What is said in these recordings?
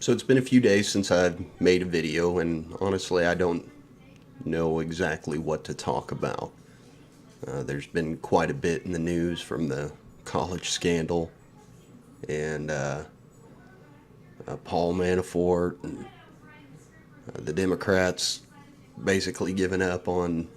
So it's been a few days since I've made a video, and honestly, I don't know exactly what to talk about. There's been quite a bit in the news from the college scandal and Paul Manafort and the Democrats basically giving up on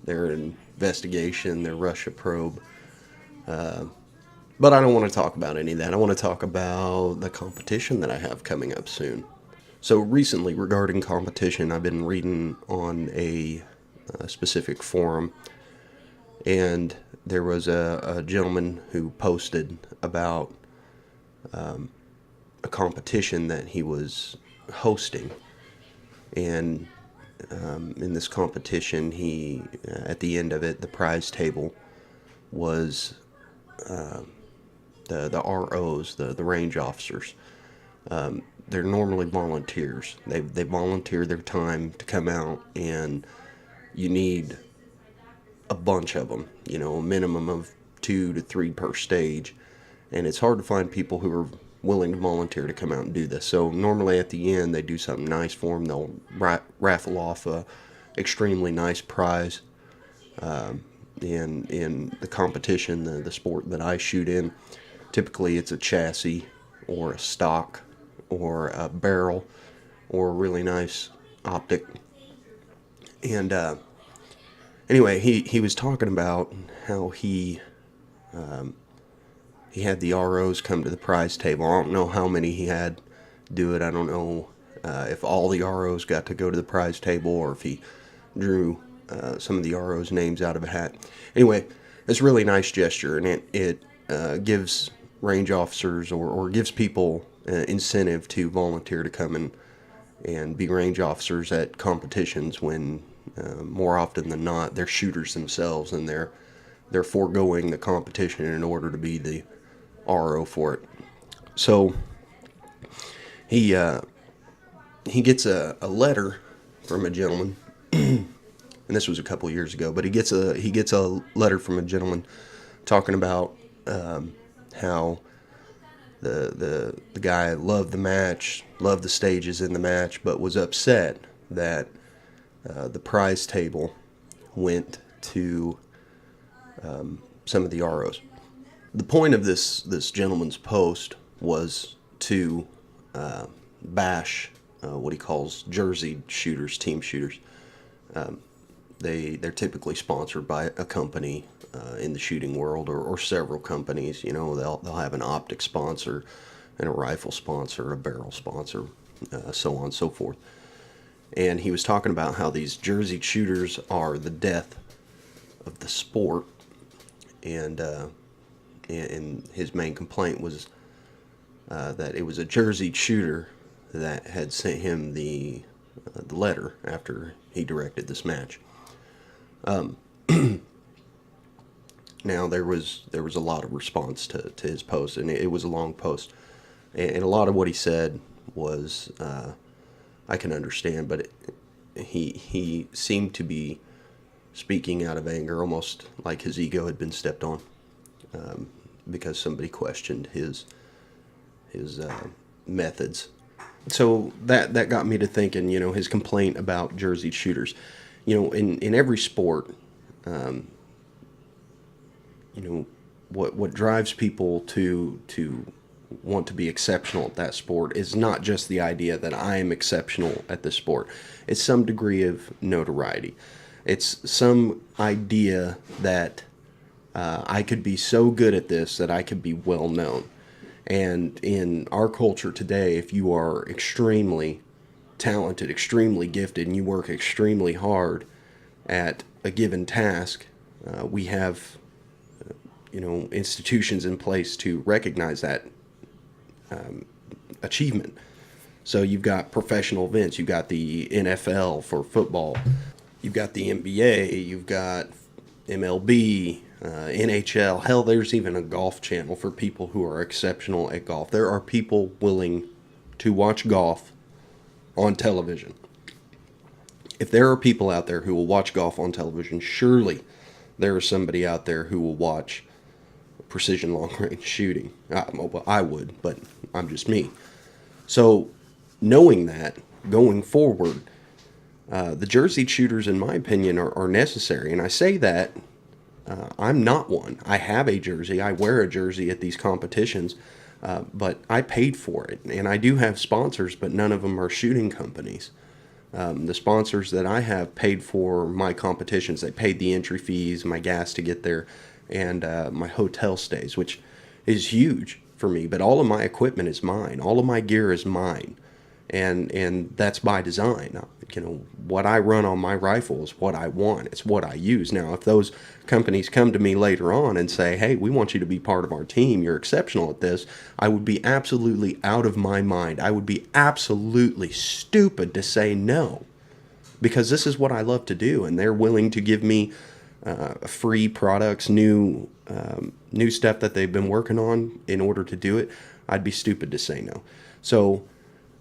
their investigation, their Russia probe. But I don't want to talk about any of that. I want to talk about the competition that I have coming up soon. So recently, regarding competition, I've been reading on a specific forum, and there was a gentleman who posted about a competition that he was hosting. And in this competition, he at the end of it, the prize table was the ROs, the range officers. They're normally volunteers. They volunteer their time to come out, and you need a bunch of them. You know, a minimum of 2 to 3 per stage, and it's hard to find people who are willing to volunteer to come out and do this. So normally at the end, they do something nice for them. They'll raffle off a extremely nice prize. In the competition, the sport that I shoot in, typically it's a chassis or a stock or a barrel or a really nice optic. And anyway, he was talking about how he had the ROs come to the prize table. I don't know how many he had do it. I don't know if all the ROs got to go to the prize table or if he drew some of the ROs' names out of a hat. Anyway, it's a really nice gesture, and it gives range officers or gives people incentive to volunteer to come and be range officers at competitions when more often than not they're shooters themselves, and they're foregoing the competition in order to be the RO for it. So he gets a letter from a gentleman, and this was a couple years ago, but he gets a letter from a gentleman talking about how the guy loved the match, loved the stages in the match, but was upset that the prize table went to some of the ROs. The point of this gentleman's post was to bash what he calls jersey shooters, team shooters. They're typically sponsored by a company in the shooting world, or several companies. You know, they'll have an optic sponsor and a rifle sponsor, a barrel sponsor, so on and so forth. And he was talking about how these jersey shooters are the death of the sport, and his main complaint was that it was a jersey shooter that had sent him the letter after he directed this match. Now there was a lot of response to his post, and it was a long post, and a lot of what he said was I can understand, but he seemed to be speaking out of anger, almost like his ego had been stepped on, because somebody questioned his methods. So that got me to thinking, you know, his complaint about jersey shooters. You know, in every sport, you know, what drives people to want to be exceptional at that sport is not just the idea that I am exceptional at this sport. It's some degree of notoriety. It's some idea that I could be so good at this that I could be well known. And in our culture today, if you are extremely talented, extremely gifted, and you work extremely hard at a given task, we have you know, institutions in place to recognize that achievement. So you've got professional events, you've got the NFL for football, you've got the NBA, you've got MLB, NHL. Hell, there's even a golf channel for people who are exceptional at golf. There are people willing to watch golf on television. If there are people out there who will watch golf on television, surely there is somebody out there who will watch precision long range shooting. Well, I would, but I'm just me. So knowing that going forward, the jersey shooters, in my opinion, are necessary. And I say that I'm not one. I have a jersey. I wear a jersey at these competitions, but I paid for it. And I do have sponsors, but none of them are shooting companies. The sponsors that I have paid for my competitions. They paid the entry fees, my gas to get there, and my hotel stays, which is huge for me. But all of my equipment is mine. All of my gear is mine, and that's by design. You know, what I run on my rifle is what I want. It's what I use. Now, if those companies come to me later on and say, "Hey, we want you to be part of our team. You're exceptional at this," I would be absolutely out of my mind. I would be absolutely stupid to say no, because this is what I love to do, and they're willing to give me free products, new stuff that they've been working on in order to do it. I'd be stupid to say no. So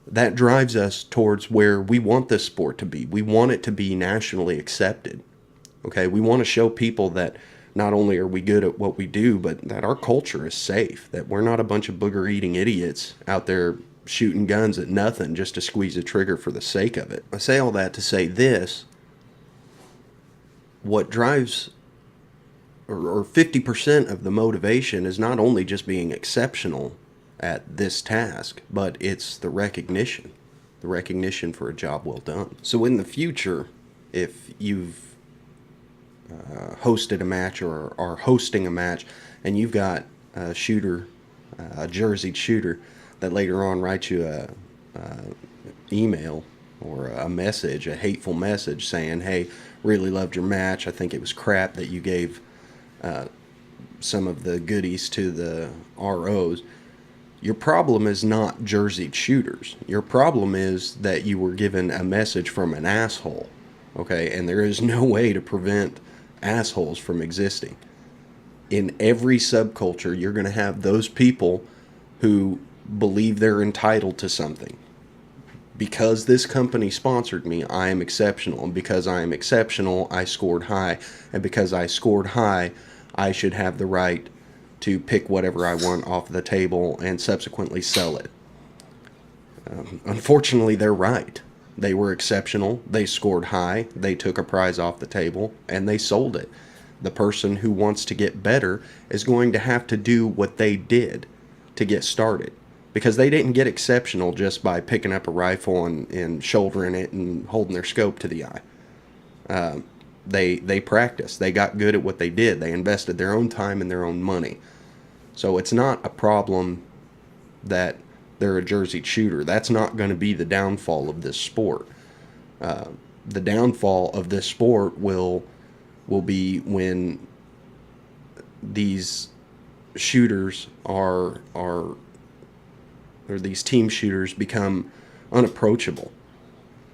that drives us towards where we want this sport to be. We want it to be nationally accepted. Okay, we want to show people that not only are we good at what we do, but that our culture is safe, that we're not a bunch of booger eating idiots out there shooting guns at nothing just to squeeze a trigger for the sake of it. I say all that to say this: what drives, or 50% of the motivation is not only just being exceptional at this task, but it's the recognition for a job well done. So in the future, if you've hosted a match or are hosting a match, and you've got a shooter, a jerseyed shooter, that later on writes you a email or a message, a hateful message saying, "Hey, really loved your match. I think it was crap that you gave some of the goodies to the ROs." Your problem is not jerseyed shooters. Your problem is that you were given a message from an asshole. Okay, and there is no way to prevent assholes from existing. In every subculture, you're going to have those people who believe they're entitled to something. Because this company sponsored me, I am exceptional. And because I am exceptional, I scored high. And because I scored high, I should have the right to pick whatever I want off the table and subsequently sell it. Unfortunately, they're right. They were exceptional. They scored high. They took a prize off the table and they sold it. The person who wants to get better is going to have to do what they did to get started, because they didn't get exceptional just by picking up a rifle and shouldering it and holding their scope to the eye. They practiced. They got good at what they did. They invested their own time and their own money. So it's not a problem that they're a jerseyed shooter. That's not going to be the downfall of this sport. The downfall of this sport will be when these shooters or these team shooters become unapproachable.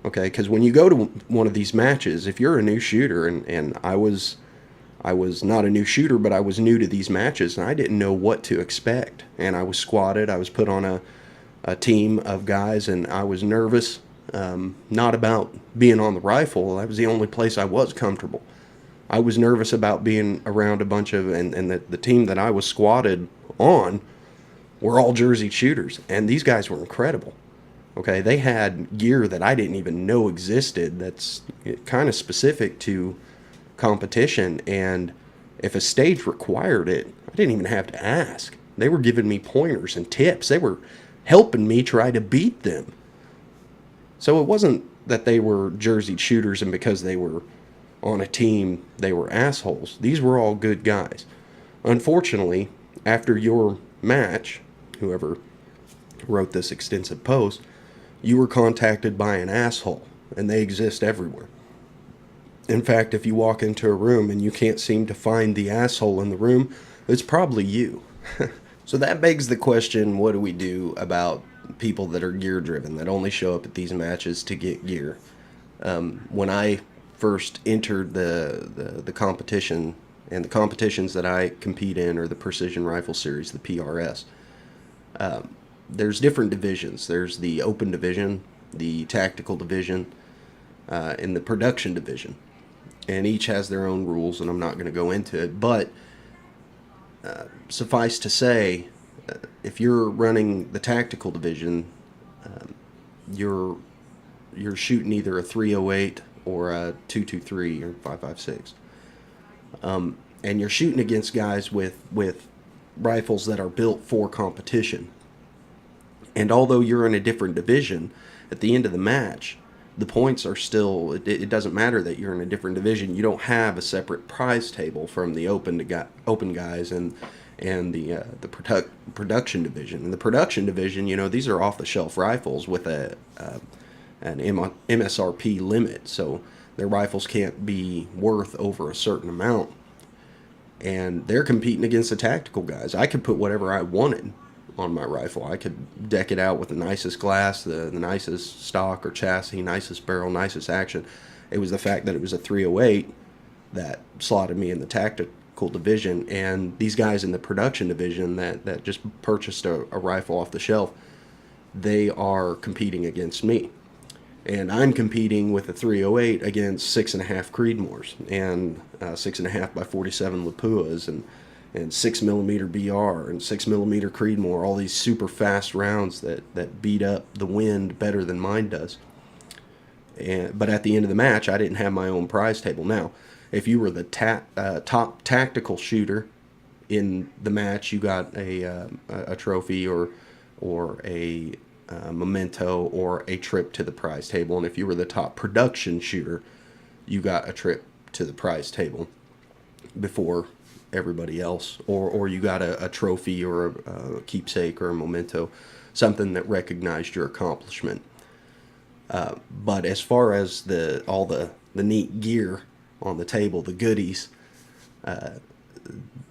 Okay, because when you go to one of these matches, if you're a new shooter, and I was not a new shooter, but I was new to these matches, and I didn't know what to expect. And I was squatted. I was put on a team of guys, and I was nervous, not about being on the rifle. That was the only place I was comfortable. I was nervous about being around a bunch of, and the team that I was squatted on were all jersey shooters, and these guys were incredible. Okay, they had gear that I didn't even know existed that's kind of specific to competition, and if a stage required it, I didn't even have to ask. They were giving me pointers and tips. They were helping me try to beat them. So it wasn't that they were jerseyed shooters and because they were on a team they were assholes. These were all good guys. Unfortunately, after your match, whoever wrote this extensive post, you were contacted by an asshole, and they exist everywhere. In fact, if you walk into a room and you can't seem to find the asshole in the room, it's probably you. So that begs the question, what do we do about people that are gear driven, that only show up at these matches to get gear? When I first entered the competition, and the competitions that I compete in are the Precision Rifle Series, the PRS, there's different divisions. There's the open division, the tactical division, and the production division. And each has their own rules, and I'm not going to go into it. But suffice to say, if you're running the tactical division, you're shooting either a 308 or a 223 or 5.56, and you're shooting against guys with rifles that are built for competition. And although you're in a different division, at the end of the match, the points are still. It doesn't matter that you're in a different division. You don't have a separate prize table from the open guys and the production division. In the production division, these are off the shelf rifles with an MSRP limit, so their rifles can't be worth over a certain amount. And they're competing against the tactical guys. I could put whatever I wanted on my rifle. I could deck it out with the nicest glass, the nicest stock or chassis, nicest barrel, nicest action. It was the fact that it was a 308 that slotted me in the tactical division. And these guys in the production division that just purchased a rifle off the shelf, they are competing against me. And I'm competing with a 308 against 6.5 Creedmoors and 6.5 by 47 Lapuas and 6mm BR and 6mm Creedmoor, all these super fast rounds that beat up the wind better than mine does. But at the end of the match, I didn't have my own prize table. Now, if you were the top tactical shooter in the match, you got a trophy or a memento or a trip to the prize table. And if you were the top production shooter, you got a trip to the prize table before everybody else, or you got a trophy or a keepsake or a memento, something that recognized your accomplishment. But as far as all the neat gear on the table, the goodies,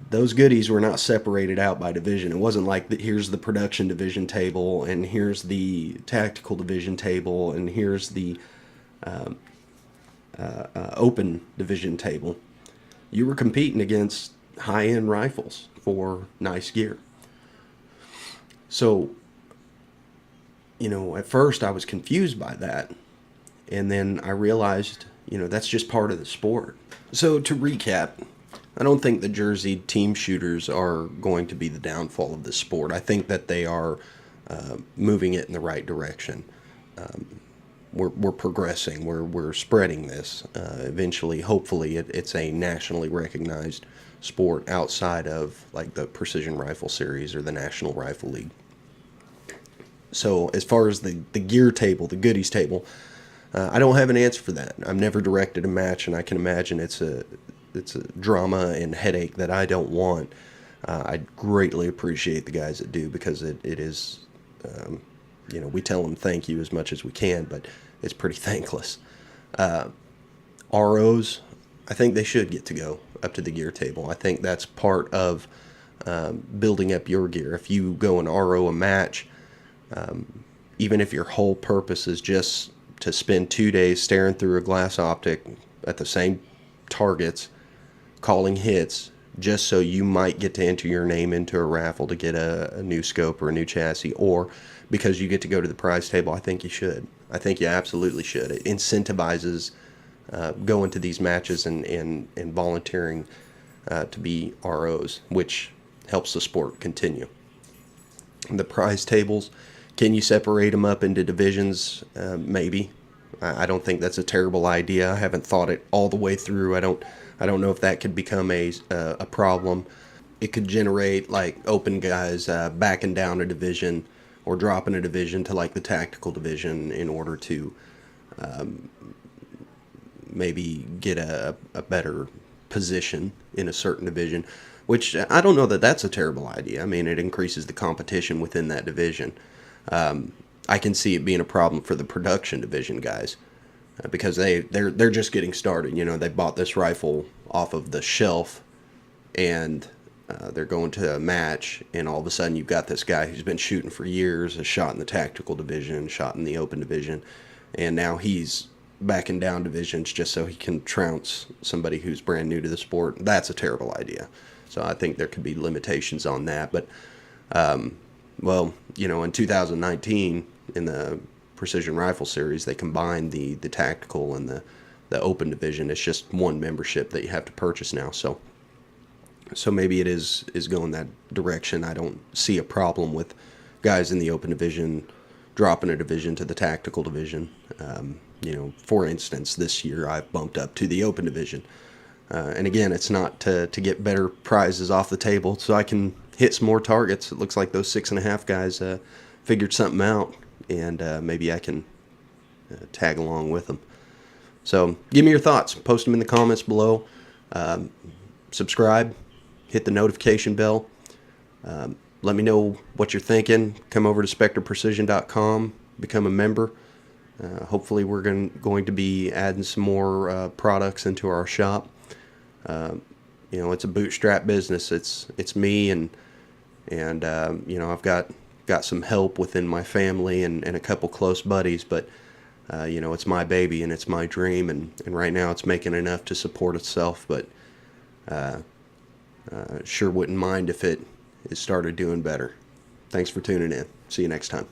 those goodies were not separated out by division. It wasn't like here's the production division table and here's the tactical division table and here's the open division table. You were competing against high-end rifles for nice gear. So, at first I was confused by that. And then I realized, that's just part of the sport. So to recap, I don't think the jersey team shooters are going to be the downfall of the sport. I think that they are moving it in the right direction. We're progressing. We're spreading this. Eventually, hopefully, it's a nationally recognized sport outside of like the Precision Rifle Series or the National Rifle League. So as far as the gear table, the goodies table, I don't have an answer for that. I've never directed a match, and I can imagine it's a drama and headache that I don't want. I greatly appreciate the guys that do, because it is, we tell them thank you as much as we can, but it's pretty thankless. ROs, I think they should get to go up to the gear table. I think that's part of building up your gear. If you go and RO a match, even if your whole purpose is just to spend 2 days staring through a glass optic at the same targets, calling hits, just so you might get to enter your name into a raffle to get a new scope or a new chassis, or because you get to go to the prize table, I think you should. I think you absolutely should. It incentivizes going to these matches and volunteering to be ROs, which helps the sport continue. The prize tables, can you separate them up into divisions? Maybe. I don't think that's a terrible idea. I haven't thought it all the way through. I don't know if that could become a problem. It could generate like open guys backing down a division or dropping a division to like the tactical division in order to maybe get a better position in a certain division, which I don't know that that's a terrible idea. I mean, it increases the competition within that division. I can see it being a problem for the production division guys because they're just getting started. They bought this rifle off of the shelf and they're going to a match, and all of a sudden you've got this guy who's been shooting for years, has shot in the tactical division, shot in the open division, and now he's backing down divisions just so he can trounce somebody who's brand new to the sport. That's a terrible idea. So I think there could be limitations on that. But, in 2019, in the Precision Rifle Series, they combined the tactical and the open division. It's just one membership that you have to purchase now. So maybe it is going that direction. I don't see a problem with guys in the open division dropping a division to the tactical division. You know, for instance, this year I've bumped up to the open division. And again, it's not to get better prizes off the table so I can hit some more targets. It looks like those 6.5 guys figured something out, and maybe I can tag along with them. So give me your thoughts. Post them in the comments below. Subscribe. Hit the notification bell. Let me know what you're thinking. Come over to specterprecision.com. Become a member. Hopefully we're going to be adding some more products into our shop. You know, it's a bootstrap business. It's me and you know, I've got some help within my family and a couple close buddies, but you know, it's my baby and it's my dream, and right now it's making enough to support itself, but sure wouldn't mind if it started doing better. Thanks for tuning in. See you next time.